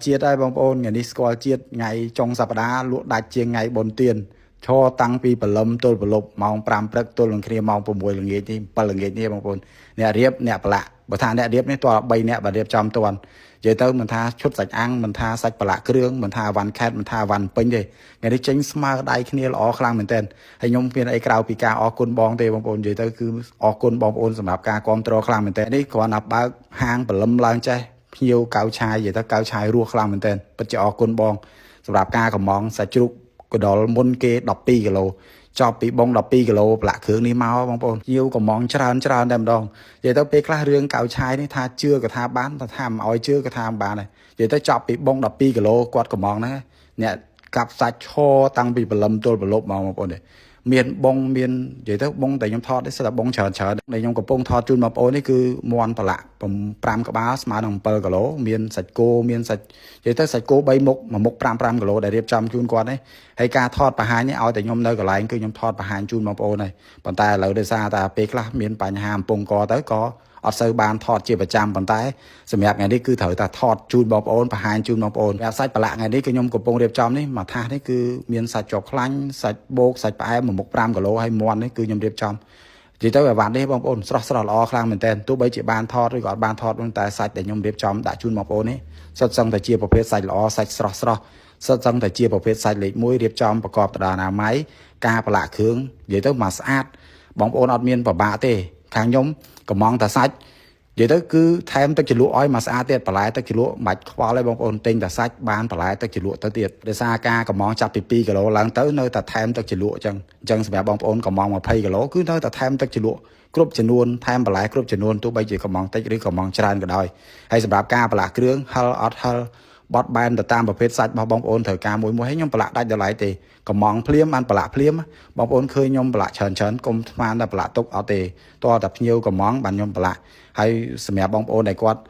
Chia tay bong ôn ngày đi score chia ngày trong sập đá lụa đại chia ngày bồn tiền cho tăng pi bờ lâm tôi bờ lục mong pram prek tôi lần kia mong bùm mùi lần nghề đi bờ lần nghề đi bong ôn nè riệp nè bạ bờ thang nè riệp nè toa bay nè bờ riệp trong tuần vậy tới mình tha chút sạch ăn mình tha sạch bạ cái đường mình tha van cat mình tha van pin đi ngày đi tránh smart đại kia là ở khang mình tên hay nhung phiên ai cào pi ca ở côn bong tê bong ôn vậy tới cứ ở côn bong ônสำหรับการcontrol khang mình tên đi còn nạp ba hang bờ lâm lang chơi nhiều cao chai vậy ta cao chai rùa khlang mình tên bắt chọ côn bong សម្រាប់ការកំងសាច់ជ្រូកកដលមុនគេ12គីឡូចប់ពីបង12គីឡូប្រាក់គ្រឿងនេះមកបងប្អូនnhiềuកំងច្រើនតែម្ដងនិយាយទៅពេលខ្លះរឿងកៅឆាយនេះថាជឿក៏ថាបានថាមិនអោយជឿក៏ថាមិនបានដែរនិយាយទៅចប់ពីបង12គីឡូគាត់កំងហ្នឹងអ្នកកាប់សាច់ឈរតាំងពីព្រលឹមទល់ប្រឡប់មកបងប្អូនទេមានបងមាននិយាយទៅបងតែខ្ញុំថតនេះស្ដាប់បងច្រើនដែលខ្ញុំកំពុងថតជូនបងប្អូននេះគឺមន់ប្រឡាក់5ក្បាលស្មើនឹង7គីឡូមានសាច់គោមានសាច់និយាយទៅសាច់គោ3មុខមួយមុខ5គីឡូដែលរៀបចំជូនគាត់នេះហើយការថតបង្ហាញនេះឲ្យតែខ្ញុំនៅកន្លែងគឺខ្ញុំថតបង្ហាញជូនបងប្អូនហើយប៉ុន្តែឥឡូវដោយសារតែពេលខ្លះមានបញ្ហាអំពងកទៅក៏អត់សូវបានថតជាប្រចាំប៉ុន្តែសម្រាប់ថ្ងៃនេះគឺត្រូវតែថតជូនបងប្អូនបង្ហាញជូនបងប្អូនសាច់ប្រឡាក់ថ្ងៃនេះគឺខ្ញុំកំពុងរៀបចំនេះមួយថាសនេះគឺមានសាច់ជាប់ខ្លាញ់សាច់បោកសាច់ផ្អែមមួយមុខ5គីឡូហើយមាន់នេះគឺខ្ញុំរៀបចំនិយាយទៅអាវ៉ាន់នេះបងប្អូនស្រស់ល្អខ្លាំងមែនតើទោះបីជាបានថតឬក៏អត់បានថតតែសាច់ដែលខ្ញុំរៀបចំដាក់ជូនបងប្អូននេះសុទ្ធសឹងតែជាប្រភេទសាច់ល្អសាច់ស្រស់សុទ្ធសឹងតែជាប្រភេទសាច់លេខ1រៀបចំប្រកបទៅដោយអនាម័យការប្រឡាក់គ្រឿងនិយាយទៅមកស្អាតបងប្អូនអត់មានពិបាកទេខាងខ្ញុំកំងតែសាច់និយាយទៅគឺថែមទឹកជ្រលក់ឲ្យមកស្អាតទៀតបន្លែទឹកជ្រលក់មិនបាច់ខ្វល់ទេបងប្អូនទិញតែសាច់បានបន្លែទឹកជ្រលក់ទៅទៀតដោយសារការកំងចាប់ពី2គីឡូឡើងទៅនៅតែថែមទឹកជ្រលក់អញ្ចឹងសម្រាប់បងប្អូនកំង20គីឡូគឺនៅតែថែមទឹកជ្រលក់គ្រប់ចំនួនថែមបន្លែគ្រប់ចំនួនទោះបីជាកំងតិចឬកំងច្រើនក៏ដោយហើយសម្រាប់ការប្រឡាក់គ្រឿងហិលអត់ហិលបត់បែនទៅតាមប្រភេទសាច់របស់បងប្អូនត្រូវការមួយឲ្យខ្ញុំប្រឡាក់ដាច់ដល់ឡៃទេកំងភ្លាមបានប្រឡាក់ភ្លាមបងប្អូនឃើញខ្ញុំប្រឡាក់ច្រើនកុំស្មានតែប្រឡាក់ទុកអត់ទេតើតែភ្ញៀវកំងបានខ្ញុំប្រឡាក់ហើយសម្រាប់បងប្អូនដែលគាត់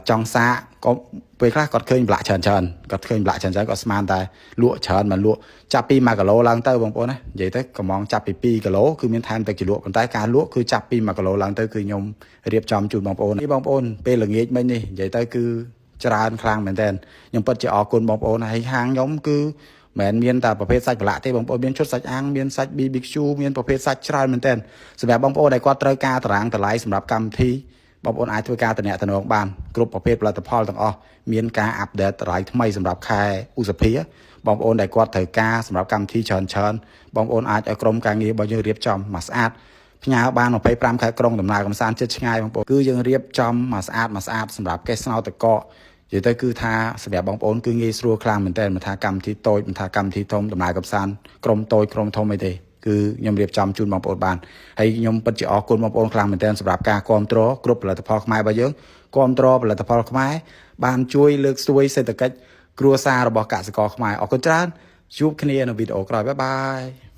ចង់សាកក៏ពេលខ្លះគាត់ឃើញប្រឡាក់ច្រើនគាត់ឃើញប្រឡាក់ច្រើនគាត់ស្មានតែលក់ច្រើនមិនលក់ចាប់ពី1គីឡូឡើងទៅបងប្អូនណានិយាយទៅកំងចាប់ពី2គីឡូគឺមានថែមទឹកជ្រលក់ប៉ុន្តែការលក់គឺចាប់ពី1គីឡូឡើងទៅគឺខ្ញុំរៀបចំជូនបងប្អូននេះបងប្អូនពេលល្ងាចមិញនេះនិយាយទៅគឺច្រើនខ្លាំងមែនតើខ្ញុំពិតជាអរគុណបងប្អូនហើយហាងខ្ញុំគឺមិនមានតែប្រភេទសាច់ប្រឡាក់ទេបងប្អូនមានឈុតសាច់អាំងមានសាច់ BBQ មានប្រភេទសាច់ច្រើនមែនតើសម្រាប់បងប្អូនដែលគាត់ត្រូវការតារាងតម្លៃសម្រាប់កម្មវិធីបងប្អូនអាចធ្វើការតំណែងបានគ្រប់ប្រភេទផលិតផលទាំងអស់មានការអាប់ដេតតម្លៃថ្មីសម្រាប់ខែឧសភាបងប្អូនដែលគាត់ត្រូវការសម្រាប់កម្មវិធីច្រើនបងប្អូនអាចឲ្យក្រុមការងាររបស់យើងរៀបចំមកស្អាតផ្ញើបាន25ខែក្រុងដំណើរកំសាន្តចិត្តឆ្ងាយបងប្អូនគឺយើងរៀបចំមកស្អាតសម្រាប់កេះស្នោតកកនិយាយទៅគឺថាសម្រាប់បងប្អូនគឺងាយស្រួលខ្លាំងមែនតើមិនថាកម្មវិធីតូចមិនថាកម្មវិធីធំដំណើរកំសាន្តក្រុមតូចក្រុមធំអីទេគឺខ្ញុំរៀបចំជូនបងប្អូនបានហើយខ្ញុំពិតជាអរគុណបងប្អូនខ្លាំងមែនទែនសម្រាប់ការគ្រប់គ្រងគ្រប់ផលិតផលខ្មែររបស់យើងគ្រប់គ្រងផលិតផលខ្មែរបានជួយលើកស្ទួយសេដ្ឋកិច្ចគ្រួសាររបស់កសិករខ្មែរអរគុណច្រើនជួបគ្នានៅវីដេអូក្រោយបាយបាយ